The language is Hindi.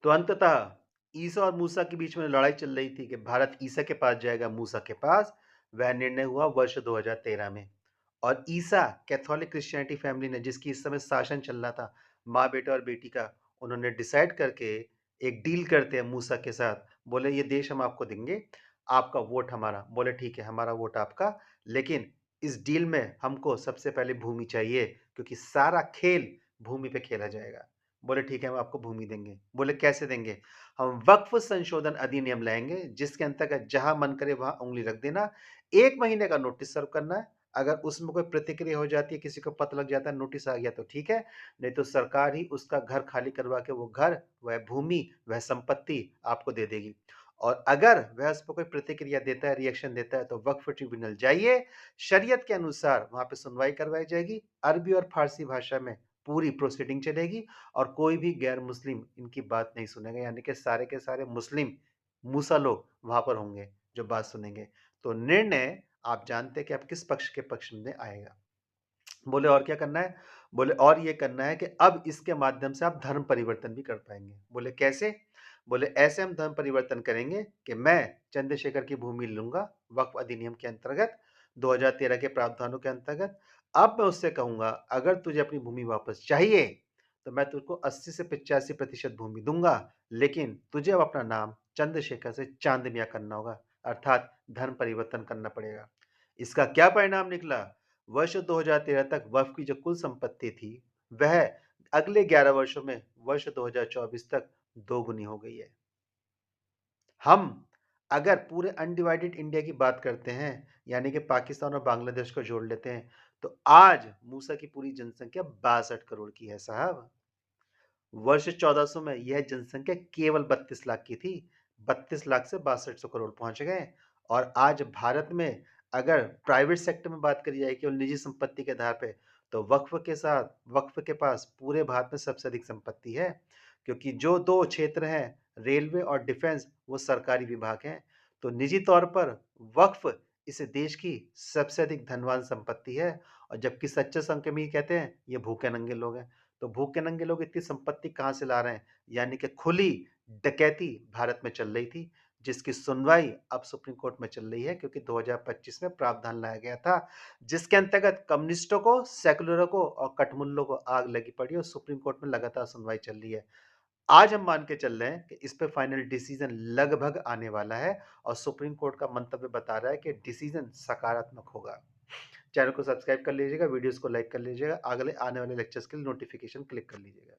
तो अंततः ईसा और मूसा के बीच में लड़ाई चल रही थी कि भारत ईसा के पास जाएगा, मूसा के पास। वह निर्णय हुआ वर्ष 2013 में। और ईसा कैथोलिक क्रिश्चियनिटी फैमिली ने, जिसकी इस समय शासन चल रहा था, माँ बेटा और बेटी का, उन्होंने डिसाइड करके एक डील करते हैं मूसा के साथ। बोले ये देश हम आपको देंगे, आपका वोट हमारा। बोले ठीक है, हमारा वोट आपका, लेकिन इस डील में हमको सबसे पहले भूमि चाहिए, क्योंकि सारा खेल भूमि पे खेला जाएगा। बोले ठीक है, हम आपको भूमि देंगे। बोले कैसे देंगे? हम वक्फ संशोधन अधिनियम लाएंगे, जिसके अंतर्गत जहां मन करे वहां उंगली रख देना। 1 महीने का नोटिस सर्व करना है। अगर उसमें कोई प्रतिक्रिया हो जाती है, किसी को पता लग जाता है, नोटिस आ गया, तो ठीक है, नहीं तो सरकार ही उसका घर खाली करवा के वो घर, वह भूमि, वह संपत्ति आपको दे देगी। और अगर वह उस पर कोई प्रतिक्रिया देता है, रिएक्शन देता है, तो वक्फ ट्रिब्यूनल जाइए, शरीयत के अनुसार वहां पे सुनवाई करवाई जाएगी। अरबी और फारसी भाषा में पूरी प्रोसीडिंग चलेगी, और कोई भी गैर मुस्लिम इनकी बात नहीं सुनेगा, यानी कि सारे के सारे मुस्लिम मूसा लोग वहां पर होंगे जो बात सुनेंगे। तो निर्णय आप जानते हैं कि आप किस पक्ष में आएगा। बोले और क्या करना है? बोले और ये करना है कि अब इसके माध्यम से आप धर्म परिवर्तन भी कर पाएंगे। बोले कैसे? बोले ऐसे हम धर्म परिवर्तन करेंगे कि मैं चंद्रशेखर की भूमि लूंगा वक्फ अधिनियम के अंतर्गत, 2013 के प्रावधानों के अंतर्गत। अब मैं उससे कहूंगा, अगर तुझे अपनी भूमि वापस चाहिए तो मैं तुझको 80 से 85% भूमि दूंगा, लेकिन तुझे अब अपना नाम चंद्रशेखर से चांद मियां करना होगा, अर्थात धर्म परिवर्तन करना पड़ेगा। इसका क्या परिणाम निकला? वर्ष 2013 तक वक्फ की जो कुल संपत्ति थी, वह अगले 11 वर्षों में वर्ष 2024 तक दोगुनी हो गई है। हम अगर पूरे अनडिवाइडेड इंडिया की बात करते हैं, यानी कि पाकिस्तान और बांग्लादेश को जोड़ लेते हैं, तो आज मूसा की पूरी जनसंख्या 62 करोड़ की है साहब। वर्ष 1400 में यह जनसंख्या केवल 32 लाख की थी। 32 लाख से 6200 करोड़ पहुंच गए। और आज भारत में अगर प्राइवेट सेक्टर में बात करी जाए, केवल निजी संपत्ति के आधार पे, तो वक्फ के पास पूरे भारत में सबसे अधिक संपत्ति है। क्योंकि जो दो क्षेत्र हैं, रेलवे और डिफेंस, वो सरकारी विभाग हैं। तो निजी तौर पर वक्फ इस देश की सबसे अधिक धनवान संपत्ति है। और जबकि सच्चे संख्या में कहते हैं ये भूखे नंगे लोग हैं। तो भूखे नंगे लोग इतनी संपत्ति कहां से ला रहे हैं? यानी कि खुली डकैती भारत में चल रही थी, जिसकी सुनवाई अब सुप्रीम कोर्ट में चल रही है, क्योंकि 2025 में प्रावधान लाया गया था, जिसके अंतर्गत कम्युनिस्टों को, सेकुलरों को और कटमुल्लों को आग लगी पड़ी, और सुप्रीम कोर्ट में लगातार सुनवाई चल रही है। आज हम मान के चल रहे हैं कि इस पे फाइनल डिसीजन लगभग आने वाला है, और सुप्रीम कोर्ट का मंतव्य बता रहा है कि डिसीजन सकारात्मक होगा। चैनल को सब्सक्राइब कर लीजिएगा, वीडियोस को लाइक कर लीजिएगा, अगले आने वाले लेक्चर्स के लिए नोटिफिकेशन क्लिक कर लीजिएगा।